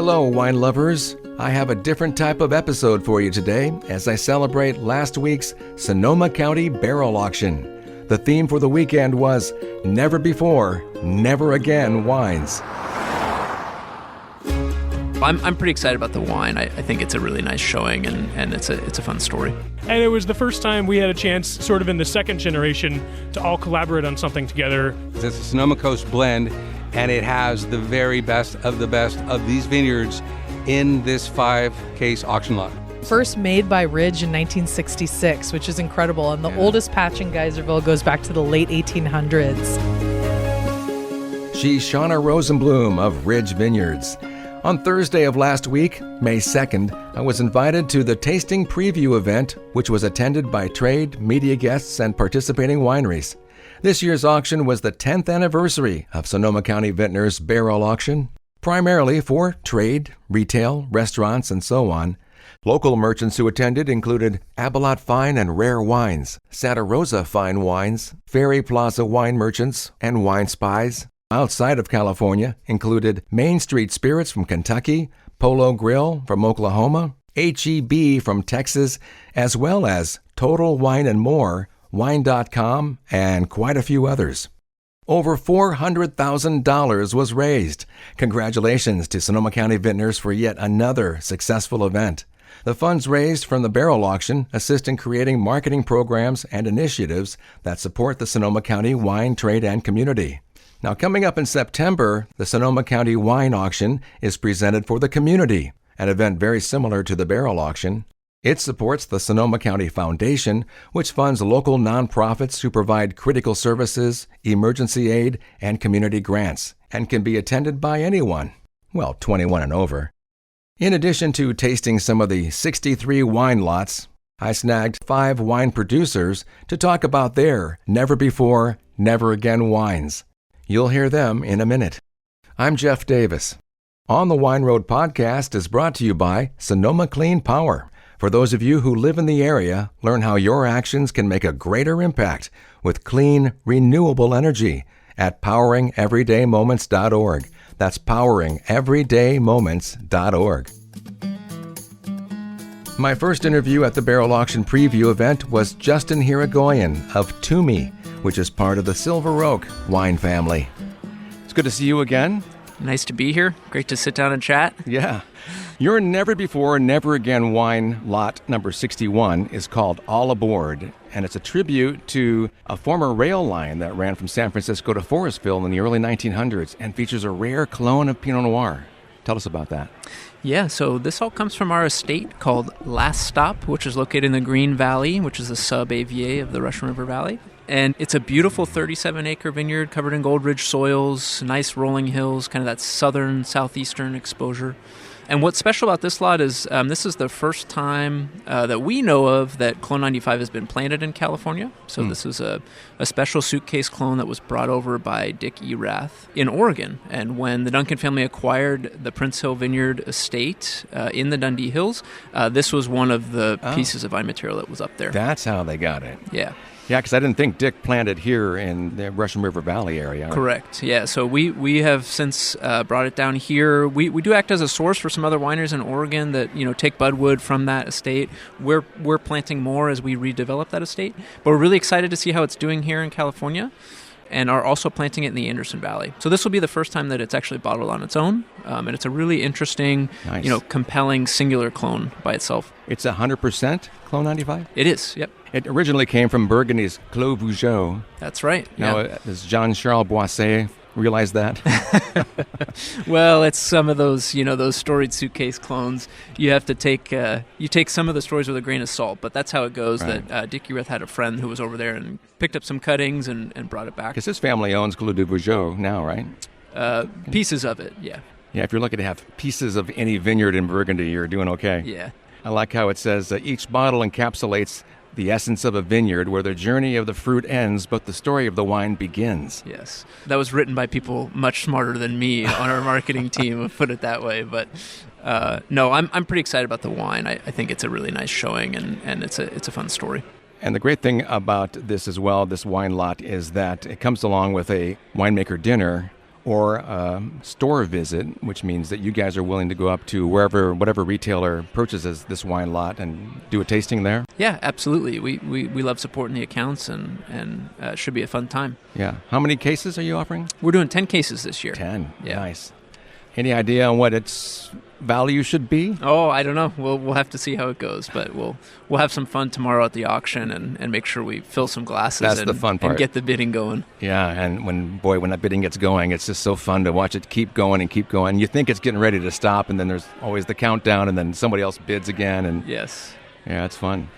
Hello, wine lovers. I have a different type of episode for you today as I celebrate last week's Sonoma County Barrel Auction. The theme for the weekend was Never Before, Never Again Wines. I'm pretty excited about the wine. I think it's a really nice showing, and it's a fun story. And it was the first time we had a chance, sort of in the second generation, to all collaborate on something together. It's a Sonoma Coast blend, and it has the very best of these vineyards in this 5-case auction lot. First made by Ridge in 1966, which is incredible. And the oldest patch in Geyserville goes back to the late 1800s. She's Shauna Rosenblum of Ridge Vineyards. On Thursday of last week, May 2nd, I was invited to the tasting preview event, which was attended by trade, media guests, and participating wineries. This year's auction was the 10th anniversary of Sonoma County Vintners Barrel Auction, primarily for trade, retail, restaurants, and so on. Local merchants who attended included Abelot Fine and Rare Wines, Santa Rosa Fine Wines, Ferry Plaza Wine Merchants, and Wine Spies. Outside of California included Main Street Spirits from Kentucky, Polo Grill from Oklahoma, H-E-B from Texas, as well as Total Wine and More, Wine.com, and quite a few others. Over $400,000 was raised. Congratulations to Sonoma County Vintners for yet another successful event. The funds raised from the barrel auction assist in creating marketing programs and initiatives that support the Sonoma County wine trade and community. Now, coming up in September, the Sonoma County Wine Auction is presented for the community, an event very similar to the barrel auction. It supports the Sonoma County Foundation, which funds local nonprofits who provide critical services, emergency aid, and community grants, and can be attended by anyone, 21 and over. In addition to tasting some of the 63 wine lots, I snagged 5 wine producers to talk about their Never Before, Never Again wines. You'll hear them in a minute. I'm Jeff Davis. On the Wine Road podcast is brought to you by Sonoma Clean Power. For those of you who live in the area, learn how your actions can make a greater impact with clean, renewable energy at poweringeverydaymoments.org. That's poweringeverydaymoments.org. My first interview at the Barrel Auction Preview event was Justin Hirigoyen of Twomey, which is part of the Silver Oak wine family. It's good to see you again. Nice to be here. Great to sit down and chat. Yeah. Your Never Before, Never Again wine lot number 61 is called All Aboard, and it's a tribute to a former rail line that ran from San Francisco to Forestville in the early 1900s and features a rare clone of Pinot Noir. Tell us about that. Yeah, so this all comes from our estate called Last Stop, which is located in the Green Valley, which is a sub-AVA of the Russian River Valley. And it's a beautiful 37-acre vineyard covered in gold ridge soils, nice rolling hills, kind of that southern, southeastern exposure. And what's special about this lot is this is the first time that we know of that Clone 95 has been planted in California. So this is a special suitcase clone that was brought over by Dick E. Rath in Oregon. And when the Duncan family acquired the Prince Hill Vineyard estate in the Dundee Hills, this was one of the pieces of vine material that was up there. That's how they got it. Yeah. Yeah, because I didn't think Dick planted here in the Russian River Valley area. Correct. Yeah, so we have since brought it down here. We do act as a source for some other wineries in Oregon that take budwood from that estate. We're planting more as we redevelop that estate, but we're really excited to see how it's doing here in California, and are also planting it in the Anderson Valley. So this will be the first time that it's actually bottled on its own, and it's a really interesting, nice, compelling singular clone by itself. It's 100% Clone 95? It is, yep. It originally came from Burgundy's Clos Vougeot. That's right. Now, does Jean-Charles Boisset realize that? Well, it's some of those, those storied suitcase clones. You have to take some of the stories with a grain of salt, but that's how it goes. Right. That Dick Urath had a friend who was over there and picked up some cuttings and brought it back. Because his family owns Clos de Vougeot now, right? Pieces of it, yeah. Yeah, if you're looking to have pieces of any vineyard in Burgundy, you're doing okay. Yeah. I like how it says each bottle encapsulates the essence of a vineyard where the journey of the fruit ends, but the story of the wine begins. Yes. That was written by people much smarter than me on our marketing team, put it that way. But no, I'm pretty excited about the wine. I think it's a really nice showing, and it's a fun story. And the great thing about this as well, this wine lot, is that it comes along with a winemaker dinner or store visit, which means that you guys are willing to go up to whatever retailer purchases this wine lot and do a tasting there? Yeah, absolutely. We love supporting the accounts, and it should be a fun time. Yeah. How many cases are you offering? We're doing 10 cases this year. 10. Yeah. Nice. Any idea on what its value should be? Oh, I don't know. We'll have to see how it goes, but we'll have some fun tomorrow at the auction and make sure we fill some glasses. That's the fun part. And get the bidding going. Yeah, and when that bidding gets going, it's just so fun to watch it keep going and keep going. You think it's getting ready to stop, and then there's always the countdown, and then somebody else bids again. And yes. Yeah, it's fun.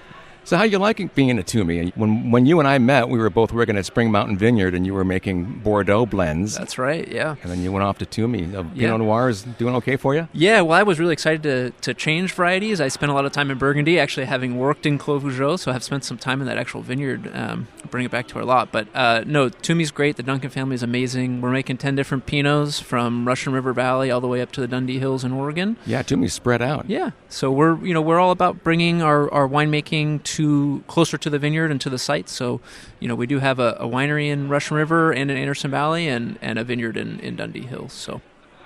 So how you liking being a Twomey? When you and I met, we were both working at Spring Mountain Vineyard, and you were making Bordeaux blends. That's right, yeah. And then you went off to Twomey. Pinot Noir is doing okay for you? Yeah, well, I was really excited to change varieties. I spent a lot of time in Burgundy, actually having worked in Clos Vougeot, so I've spent some time in that actual vineyard, bring it back to our lot. But no, Twomey's great. The Duncan family is amazing. We're making 10 different Pinots from Russian River Valley all the way up to the Dundee Hills in Oregon. Yeah, Twomey's spread out. Yeah, so we're all about bringing our winemaking to closer to the vineyard and to the site. So, we do have a winery in Russian River and in Anderson Valley and a vineyard in Dundee Hills. So,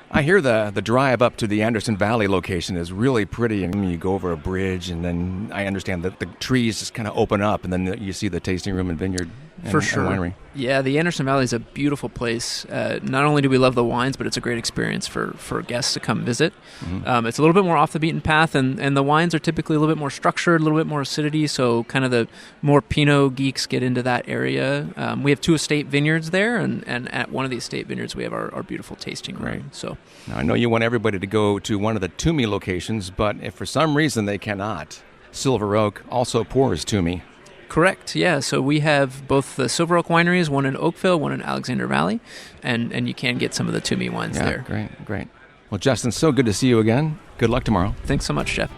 I hear the drive up to the Anderson Valley location is really pretty, and you go over a bridge, and then I understand that the trees just kind of open up, and then you see the tasting room and vineyard and winery. Yeah, the Anderson Valley is a beautiful place. Not only do we love the wines, but it's a great experience for guests to come visit. Mm-hmm. It's a little bit more off the beaten path, and the wines are typically a little bit more structured, a little bit more acidity, so kind of the more Pinot geeks get into that area. We have 2 estate vineyards there, and at one of the estate vineyards we have our beautiful tasting room. Right. So now, I know you want everybody to go to one of the Twomey locations, but if for some reason they cannot, Silver Oak also pours Twomey. Correct, yeah. So we have both the Silver Oak wineries, one in Oakville, one in Alexander Valley, and you can get some of the Twomey wines there. Great. Well, Justin, so good to see you again. Good luck tomorrow. Thanks so much, Jeff.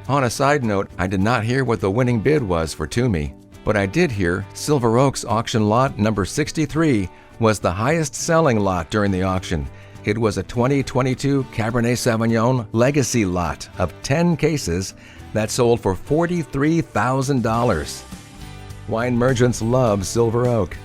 On a side note, I did not hear what the winning bid was for Twomey, but I did hear Silver Oak's auction lot number 63 was the highest selling lot during the auction. It was a 2022 Cabernet Sauvignon Legacy lot of 10 cases that sold for $43,000. Wine merchants love Silver Oak.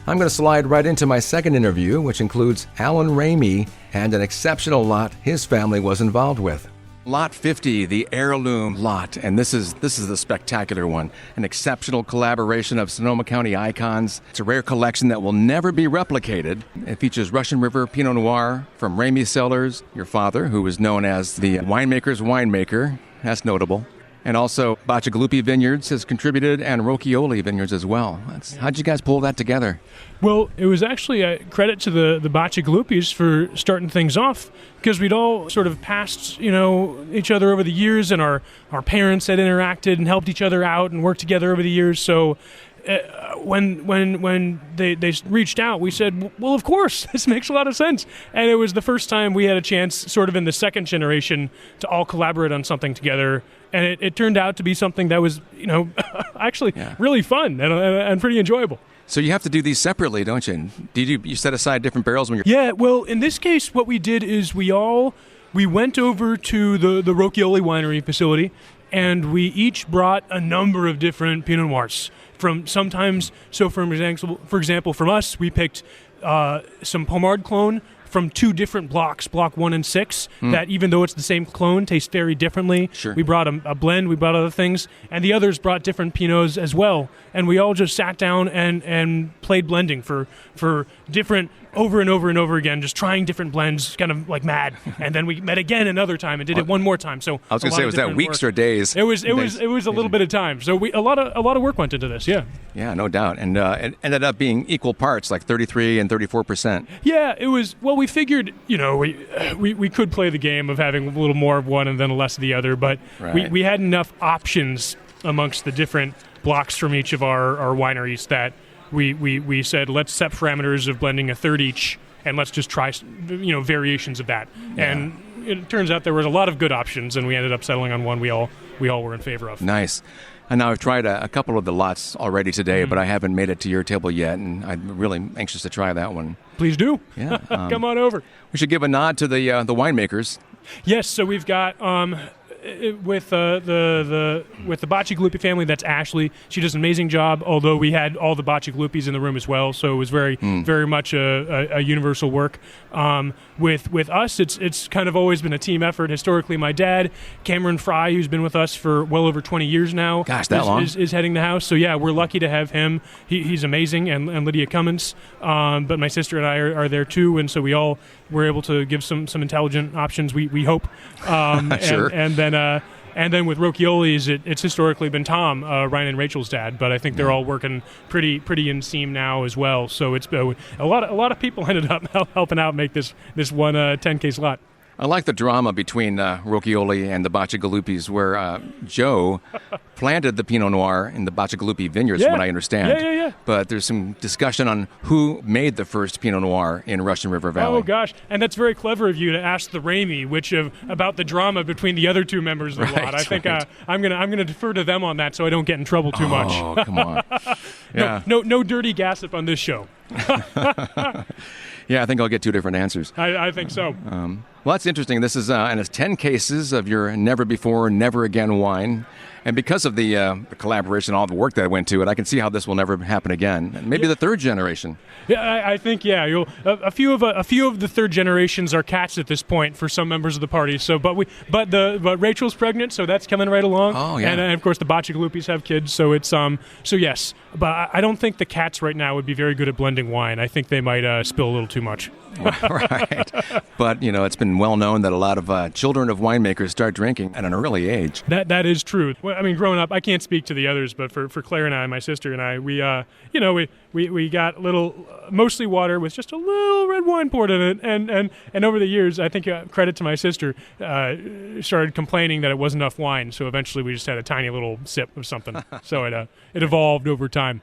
I'm going to slide right into my second interview, which includes Alan Ramey and an exceptional lot his family was involved with. Lot 50, the heirloom lot, and this is the spectacular one. An exceptional collaboration of Sonoma County icons. It's a rare collection that will never be replicated. It features Russian River Pinot Noir from Ramey Cellars, your father, who was known as the winemaker's winemaker. That's notable. And also, Bacchus Vineyards has contributed, and Rocchioli Vineyards as well. How'd you guys pull that together? Well, it was actually a credit to the Bacchus for starting things off, because we'd all sort of passed, each other over the years, and our parents had interacted and helped each other out and worked together over the years. So when they reached out, we said, well, of course, this makes a lot of sense. And it was the first time we had a chance, sort of in the second generation, to all collaborate on something together. And it turned out to be something that was, actually really fun and pretty enjoyable. So you have to do these separately, don't you? Did you set aside different barrels when you're... Yeah, well, in this case, what we did is we went over to the Rocchioli winery facility, and we each brought a number of different Pinot Noirs. For example, from us, we picked some Pommard clone from 2 different blocks, block 1 and 6, that even though it's the same clone, taste very differently. Sure. We brought a blend, we brought other things, and the others brought different Pinots as well. And we all just sat down and played blending for different, over and over and over again, just trying different blends, kind of like mad. And then we met again another time and did it one more time. So I was going to say, was that weeks or days? It was a little bit of time. So a lot of work went into this. Yeah. Yeah, no doubt. And it ended up being equal parts, like 33 and 34%. Yeah, it was. Well, we figured, we could play the game of having a little more of one and then less of the other, but we had enough options amongst the different blocks from each of our wineries that we said, let's set parameters of blending a third each, and let's just try variations of that. Yeah. And it turns out there was a lot of good options, and we ended up settling on one we all were in favor of. Nice. And now I've tried a couple of the lots already today, but I haven't made it to your table yet, and I'm really anxious to try that one. Please do. Yeah, come on over. We should give a nod to the winemakers. Yes, so we've got with the Bacigalupi family, that's Ashley. She does an amazing job, although we had all the Bacigalupis in the room as well, so it was very much a universal work. With us, it's kind of always been a team effort. Historically, my dad, Cameron Fry, who's been with us for well over 20 years now, is heading the house. So yeah, we're lucky to have him. He's amazing, and Lydia Cummins. But my sister and I are there too, and so we're able to give some intelligent options. We hope. Sure. And then with Rocchioli's, it's historically been Tom, Ryan and Rachel's dad, but I think they're all working pretty in seam now as well. So it's a lot of people ended up helping out make this one 10K slot. I like the drama between Rocchioli and the Bacigalupis, where Joe planted the Pinot Noir in the Bacigalupi Vineyards, from what I understand. Yeah. But there's some discussion on who made the first Pinot Noir in Russian River Valley. Oh, gosh. And that's very clever of you to ask the Ramey, about the drama between the other two members of the lot. I think I'm gonna defer to them on that so I don't get in trouble too much. Oh, come on. Yeah. No dirty gossip on this show. Yeah, I think I'll get two different answers. I think so. Well, that's interesting. This is and it's 10 cases of your never before, never again wine. And because of the collaboration, all the work that went to it, I can see how this will never happen again. And maybe the third generation. Yeah, I think a few of the third generations are cats at this point for some members of the party. So, but Rachel's pregnant, so that's coming right along. Oh yeah. And of course the Bacigalupis have kids, so it's so yes. But I don't think the cats right now would be very good at blending wine. I think they might spill a little too much. Right. But it's been well known that a lot of children of winemakers start drinking at an early age. That is true. Well, I mean, growing up, I can't speak to the others, but for Claire and I, my sister and I, we got little, mostly water with just a little red wine poured in it, and over the years, I think credit to my sister, started complaining that it wasn't enough wine. So eventually, we just had a tiny little sip of something. So it evolved over time.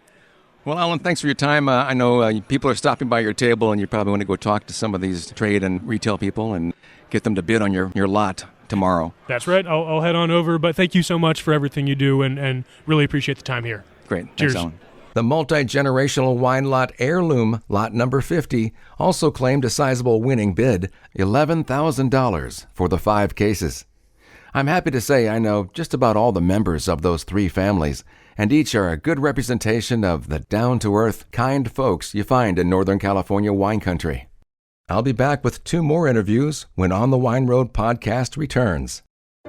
Well, Alan, thanks for your time. I know people are stopping by your table, and you probably want to go talk to some of these trade and retail people and get them to bid on your lot tomorrow. That's right. I'll head on over, but thank you so much for everything you do, and really appreciate the time here. Great. Cheers. Thanks, Alan. The multi-generational wine lot Heirloom, lot number 50, also claimed a sizable winning bid, $11,000 for the 5 cases. I'm happy to say I know just about all the members of those 3 families, and each are a good representation of the down-to-earth, kind folks you find in Northern California wine country. I'll be back with 2 more interviews when On the Wine Road podcast returns.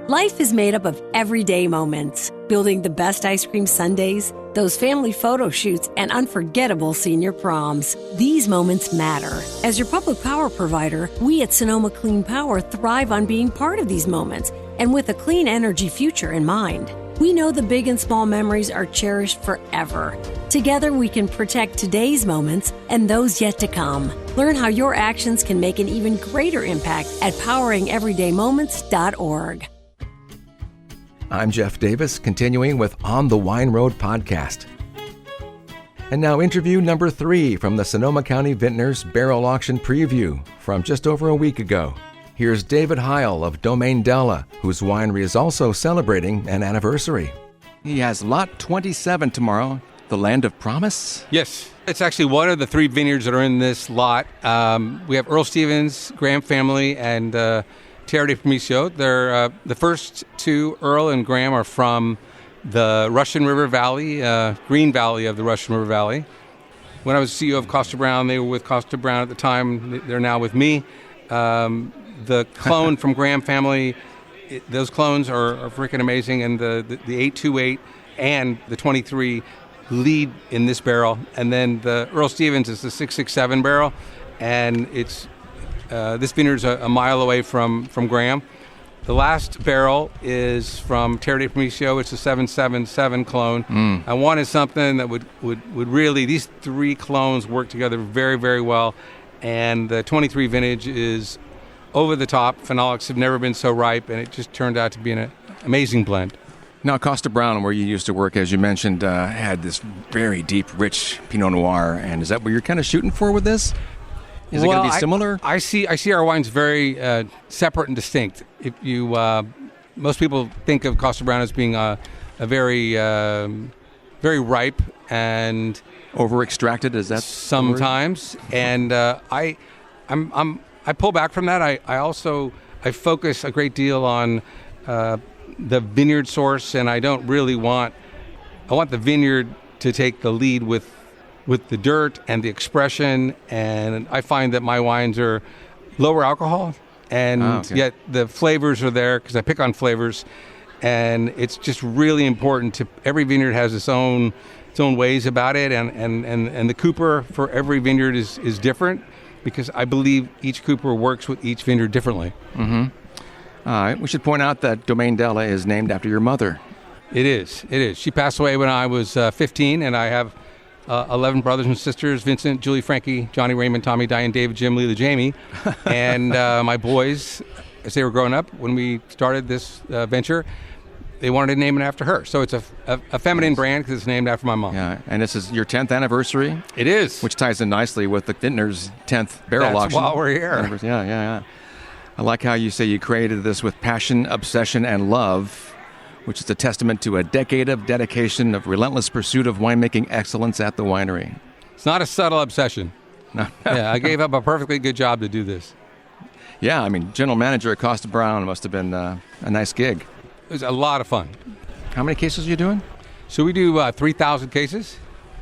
Life is made up of everyday moments. Building the best ice cream sundaes, those family photo shoots, and unforgettable senior proms. These moments matter. As your public power provider, we at Sonoma Clean Power thrive on being part of these moments, and with a clean energy future in mind. We know the big and small memories are cherished forever. Together, we can protect today's moments and those yet to come. Learn how your actions can make an even greater impact at poweringeverydaymoments.org. I'm Jeff Davis, continuing with On the Wine Road podcast. And now interview number 3 from the Sonoma County Vintners Barrel Auction preview from just over a week ago. Here's David Hejl of Domaine Della, whose winery is also celebrating an anniversary. He has lot 27 tomorrow, the Land of Promise? Yes. It's actually one of the 3 vineyards that are in this lot. We have Earl Stevens, Graham family, and Terra de Primicio. They're the first 2, Earl and Graham, are from the Russian River Valley, Green Valley of the Russian River Valley. When I was CEO of Costa Brown, they were with Costa Brown at the time. They're now with me. The clone from Graham family, those clones are freaking amazing, and the 828 and the 23 lead in this barrel, and then the Earl Stevens is the 667 barrel, and it's this vineyard's a mile away from Graham. The last barrel is from Terra de Primicio. It's a 777 clone. I wanted something that would really, these 3 clones work together very, very well, and the 23 vintage is over the top. Phenolics have never been so ripe, and it just turned out to be an amazing blend. Now, Costa Brown, where you used to work, as you mentioned, had this very deep, rich Pinot Noir, and is that what you're kind of shooting for with this? Is it going to be similar? I see our wines very separate and distinct. If you, most people think of Costa Brown as being a very, very ripe and over-extracted. Is that sometimes? And I pull back from that. I focus a great deal on the vineyard source, and I don't really want. I want the vineyard to take the lead with the dirt and the expression, and I find that my wines are lower alcohol, and yet the flavors are there because I pick on flavors, and it's just really important to every vineyard has its own ways about it, and the cooper for every vineyard is different because I believe each cooper works with each vineyard differently. Mm-hmm. All right. We should point out that Domaine Della is named after your mother. It is. She passed away when I was 15, and I have 11 brothers and sisters: Vincent, Julie, Frankie, Johnny, Raymond, Tommy, Diane, David, Jim, Leela, Jamie. And my boys, as they were growing up, when we started this venture, they wanted to name it after her. So it's a feminine brand because it's named after my mom. Yeah, and this is your 10th anniversary? It is. Which ties in nicely with the Vintners' 10th Barrel Auction. That's why we're here. Yeah. I like how you say you created this with passion, obsession, and love, which is a testament to a decade of dedication of relentless pursuit of winemaking excellence at the winery. It's not a subtle obsession. No. Yeah, I gave up a perfectly good job to do this. Yeah, I mean, general manager at Costa Brown must have been a nice gig. It was a lot of fun. How many cases are you doing? So we do 3,000 cases,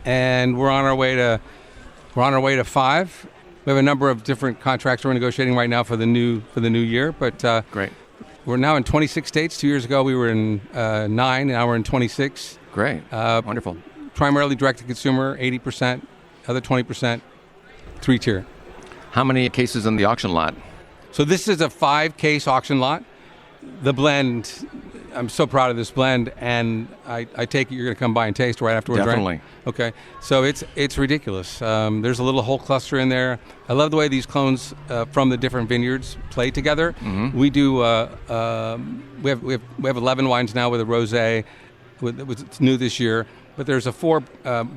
and we're on our way to 5. We have a number of different contracts we're negotiating right now for the new year. But great. We're now in 26 states. 2 years ago we were in 9, now we're in 26. Great. Wonderful. Primarily direct to consumer, 80%, other 20%, 3-tier. How many cases in the auction lot? So this is a 5-case auction lot. The blend, I'm so proud of this blend, and I take it you're going to come by and taste right after we're done. Definitely. Okay, so it's ridiculous. There's a little whole cluster in there. I love the way these clones from the different vineyards play together. Mm-hmm. We do. We have 11 wines now with a rosé. It's new this year. But there's a 4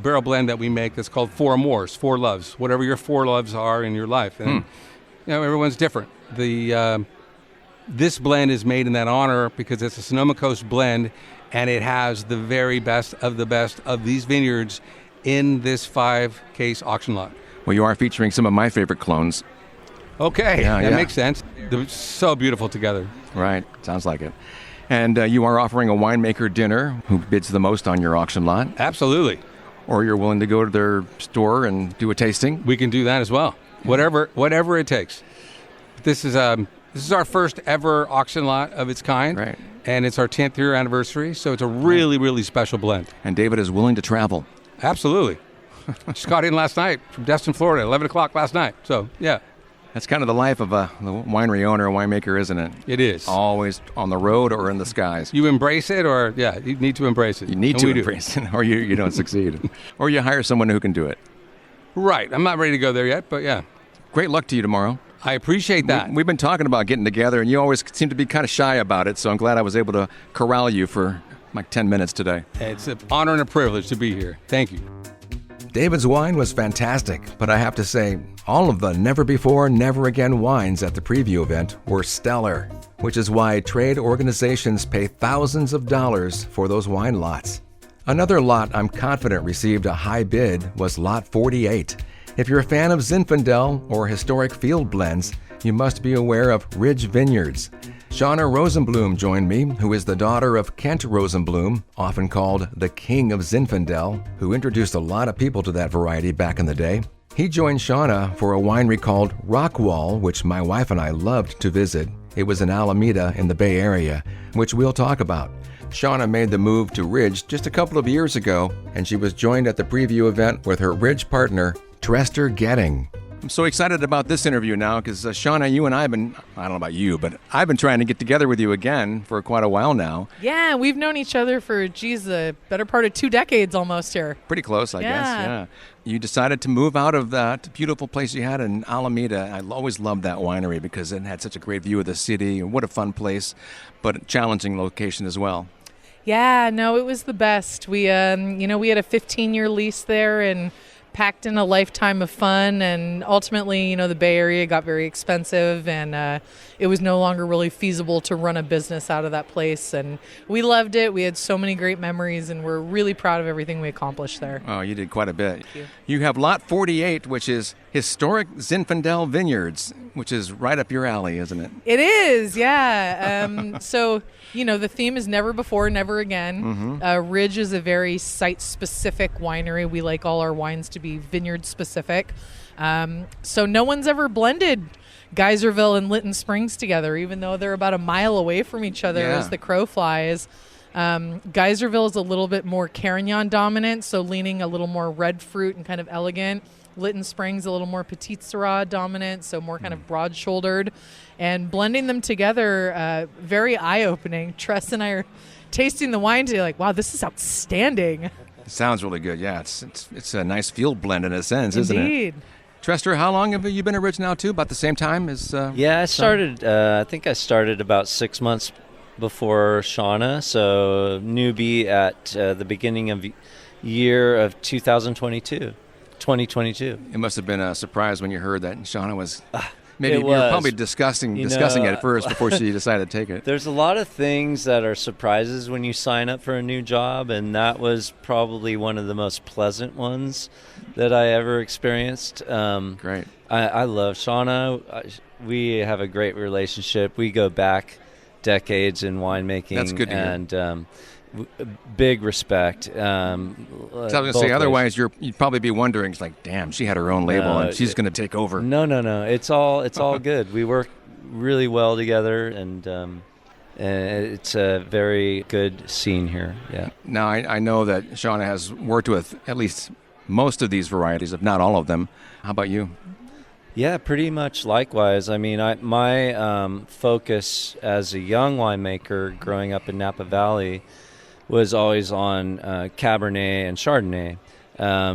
barrel blend that we make that's called 4 Amours, 4 loves, whatever your 4 loves are in your life, and everyone's different. This blend is made in that honor because it's a Sonoma Coast blend, and it has the very best of these vineyards in this 5-case auction lot. Well, you are featuring some of my favorite clones. Okay, that makes sense. They're so beautiful together. Right, sounds like it. And you are offering a winemaker dinner who bids the most on your auction lot. Absolutely. Or you're willing to go to their store and do a tasting. We can do that as well. Whatever it takes. This is our first ever auction lot of its kind. Right. And it's our 10th year anniversary, so it's a really, really special blend. And David is willing to travel. Absolutely. Just got in last night from Destin, Florida, 11 o'clock last night. So, yeah. That's kind of the life of the winery owner, a winemaker, isn't it? It is. Always on the road or in the skies. You embrace it, or, you need to embrace it. You need to embrace it, or you don't succeed. Or you hire someone who can do it. Right. I'm not ready to go there yet, but yeah. Great luck to you tomorrow. I appreciate that. We've been talking about getting together, and you always seem to be kind of shy about it, so I'm glad I was able to corral you for like 10 minutes today. It's an honor and a privilege to be here. Thank you. David's wine was fantastic, but I have to say, all of the never before, never again wines at the preview event were stellar, which is why trade organizations pay thousands of dollars for those wine lots. Another lot I'm confident received a high bid was Lot 48. If you're a fan of Zinfandel or historic field blends, you must be aware of Ridge Vineyards. Shauna Rosenblum joined me, who is the daughter of Kent Rosenblum, often called the King of Zinfandel, who introduced a lot of people to that variety back in the day. He joined Shauna for a winery called Rockwall, which my wife and I loved to visit. It was in Alameda in the Bay Area, which we'll talk about. Shauna made the move to Ridge just a couple of years ago, and she was joined at the preview event with her Ridge partner, Trestor Goetting. I'm so excited about this interview now because, Shauna, you and I have been, I don't know about you, but I've been trying to get together with you again for quite a while now. Yeah, we've known each other for, the better part of 2 decades almost here. Pretty close, I guess, yeah. You decided to move out of that beautiful place you had in Alameda. I always loved that winery because it had such a great view of the city. What a fun place, but a challenging location as well. Yeah, no, it was the best. We, we had a 15-year lease there and packed in a lifetime of fun, and ultimately, the Bay Area got very expensive, and it was no longer really feasible to run a business out of that place. And we loved it. We had so many great memories, and we're really proud of everything we accomplished there. Oh, you did quite a bit. Thank you. You have Lot 48, which is historic Zinfandel Vineyards, which is right up your alley, isn't it? It is, yeah. So, the theme is never before, never again. Ridge is a very site-specific winery. We like all our wines to be vineyard-specific. So no one's ever blended Geyserville and Lytton Springs together, even though they're about a mile away from each other as the crow flies. Geyserville is a little bit more Carignan dominant, so leaning a little more red fruit and kind of elegant. Lytton Springs a little more Petite Syrah dominant, so more kind of broad-shouldered. And blending them together, very eye-opening. Tress and I are tasting the wine today like, wow, this is outstanding. It sounds really good, yeah. It's a nice field blend in a sense, isn't it? Indeed. Trestor, how long have you been at Ridge now, too? About the same time as... I started, I think I started about 6 months before Shauna, so newbie at the beginning of year of 2022. It must have been a surprise when you heard that Shauna was... Maybe you were probably discussing it at first before she decided to take it. There's a lot of things that are surprises when you sign up for a new job, and that was probably one of the most pleasant ones that I ever experienced. Great. I love Shauna. We have a great relationship. We go back decades in winemaking. That's good to hear. And big respect. So I was going to say, otherwise you'd probably be wondering, it's like, damn, she had her own label and she's going to take over. No. It's all good. We work really well together, and it's a very good scene here. Yeah. Now, I know that Shauna has worked with at least most of these varieties, if not all of them. How about you? Yeah, pretty much likewise. I mean, my focus as a young winemaker growing up in Napa Valley was always on Cabernet and Chardonnay,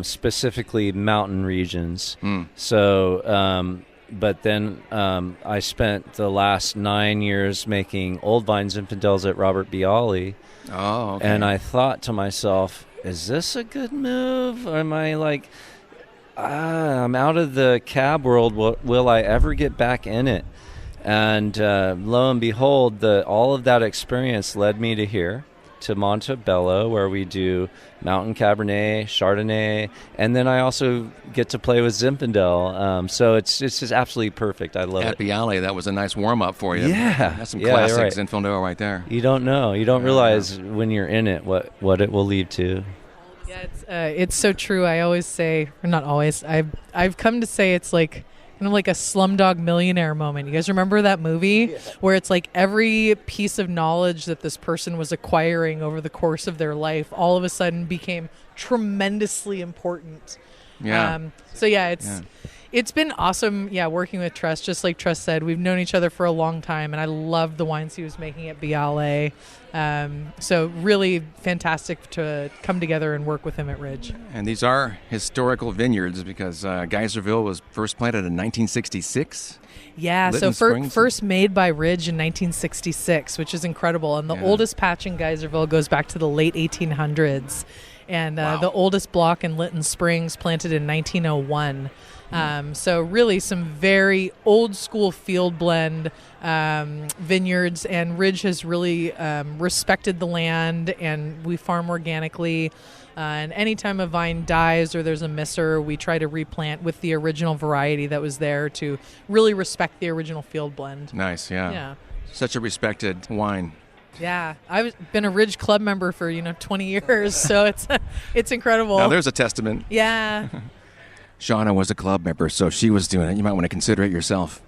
specifically mountain regions. So, but then I spent the last 9 years making old vine Zinfandels at Robert Bialy. Oh, okay. And I thought to myself, is this a good move? Or am I like, I'm out of the cab world. Will I ever get back in it? And lo and behold, all of that experience led me to here, to Montebello, where we do mountain Cabernet, Chardonnay, and then I also get to play with Zinfandel. So it's just absolutely perfect. I love it. At Bialy, that was a nice warm-up for you. Yeah. That's some classic right. Zinfandel right there. You don't know. You don't realize when you're in it what it will lead to. Yeah, it's so true. I always say, or not always, I've come to say it's like kind of like a Slumdog Millionaire moment. You guys remember that movie where it's like every piece of knowledge that this person was acquiring over the course of their life all of a sudden became tremendously important. Yeah. It's been awesome, working with Tress. Just like Tress said, we've known each other for a long time, and I loved the wines he was making at Bialy. So really fantastic to come together and work with him at Ridge. And these are historical vineyards because Geyserville was first planted in 1966. Yeah, Lytton so first made by Ridge in 1966, which is incredible. And the oldest patch in Geyserville goes back to the late 1800s. And the oldest block in Lytton Springs planted in 1901. So really some very old school field blend vineyards, and Ridge has really respected the land, and we farm organically. And anytime a vine dies or there's a misser, we try to replant with the original variety that was there to really respect the original field blend. Nice, yeah. Such a respected wine. Yeah, I've been a Ridge Club member for 20 years, so it's incredible. Now there's a testament. Yeah. Shauna was a club member, so she was doing it. You might want to consider it yourself.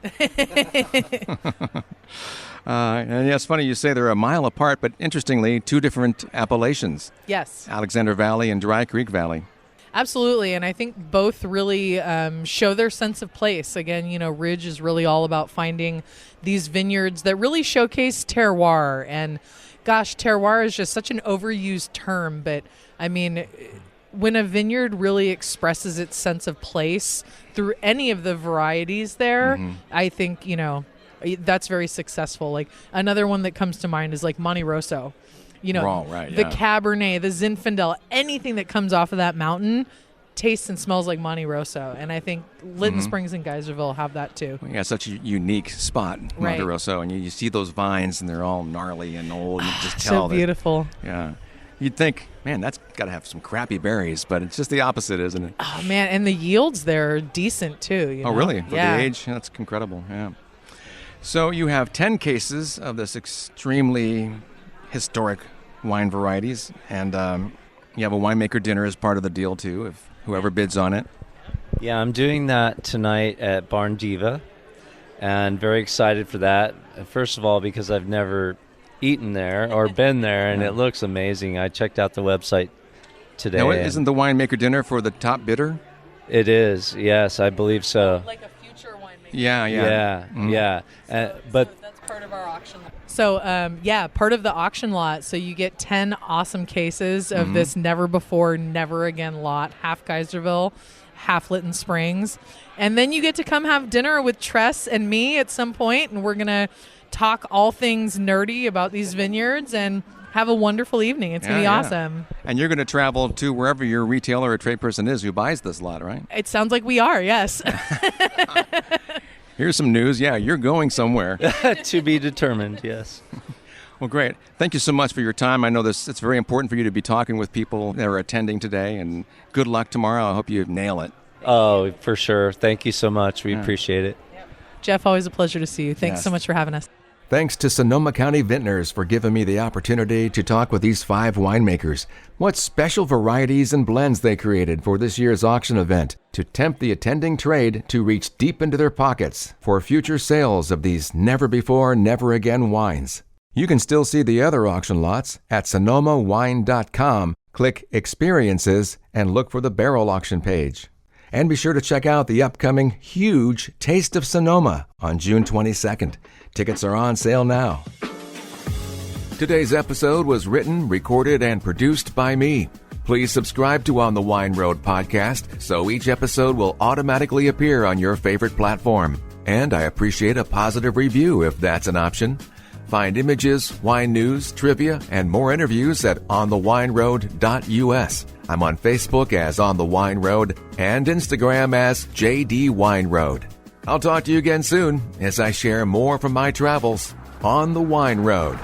And it's funny you say they're a mile apart, but interestingly, two different appellations. Yes. Alexander Valley and Dry Creek Valley. Absolutely, and I think both really show their sense of place. Again, Ridge is really all about finding these vineyards that really showcase terroir. And gosh, terroir is just such an overused term, but I mean, when a vineyard really expresses its sense of place through any of the varieties there, I think, that's very successful. Like another one that comes to mind is like Monte Rosso. The Cabernet, the Zinfandel, anything that comes off of that mountain tastes and smells like Monte Rosso, and I think Lytton Springs and Geyserville have that too. Yeah, such a unique spot, Monte Rosso, and you see those vines, and they're all gnarly and old. And you just tell so beautiful. Yeah. You'd think, man, that's got to have some crappy berries, but it's just the opposite, isn't it? Oh, man, and the yields there are decent, too. You know? Oh, really? For the age? That's incredible, yeah. So you have 10 cases of this extremely historic wine varieties, and you have a winemaker dinner as part of the deal, too, if whoever bids on it. Yeah, I'm doing that tonight at Barn Diva, and very excited for that. First of all, because I've never eaten there or been there, and it looks amazing. I checked out the website today. Now, isn't the winemaker dinner for the top bidder? It is, yes, I believe so. Like a future winemaker. Yeah. But so that's part of our auction lot. So, part of the auction lot. So you get 10 awesome cases of this never before, never again lot, half Geyserville, half Lytton Springs. And then you get to come have dinner with Tress and me at some point, and we're going to talk all things nerdy about these vineyards and have a wonderful evening. It's going to be awesome. And you're going to travel to wherever your retailer or trade person is who buys this lot, right? It sounds like we are, yes. Here's some news. Yeah, you're going somewhere. To be determined, yes. Well, great. Thank you so much for your time. I know it's very important for you to be talking with people that are attending today, and good luck tomorrow. I hope you nail it. Oh, for sure. Thank you so much. We appreciate it. Jeff, always a pleasure to see you. Thanks so much for having us. Thanks to Sonoma County Vintners for giving me the opportunity to talk with these 5 winemakers. What special varieties and blends they created for this year's auction event to tempt the attending trade to reach deep into their pockets for future sales of these never-before, never-again wines. You can still see the other auction lots at sonomawine.com. Click Experiences and look for the Barrel Auction page. And be sure to check out the upcoming huge Taste of Sonoma on June 22nd. Tickets are on sale now. Today's episode was written, recorded, and produced by me. Please subscribe to On the Wine Road podcast so each episode will automatically appear on your favorite platform. And I appreciate a positive review if that's an option. Find images, wine news, trivia, and more interviews at onthewineroad.us. I'm on Facebook as On the Wine Road and Instagram as JD Wine Road. I'll talk to you again soon as I share more from my travels on the Wine Road.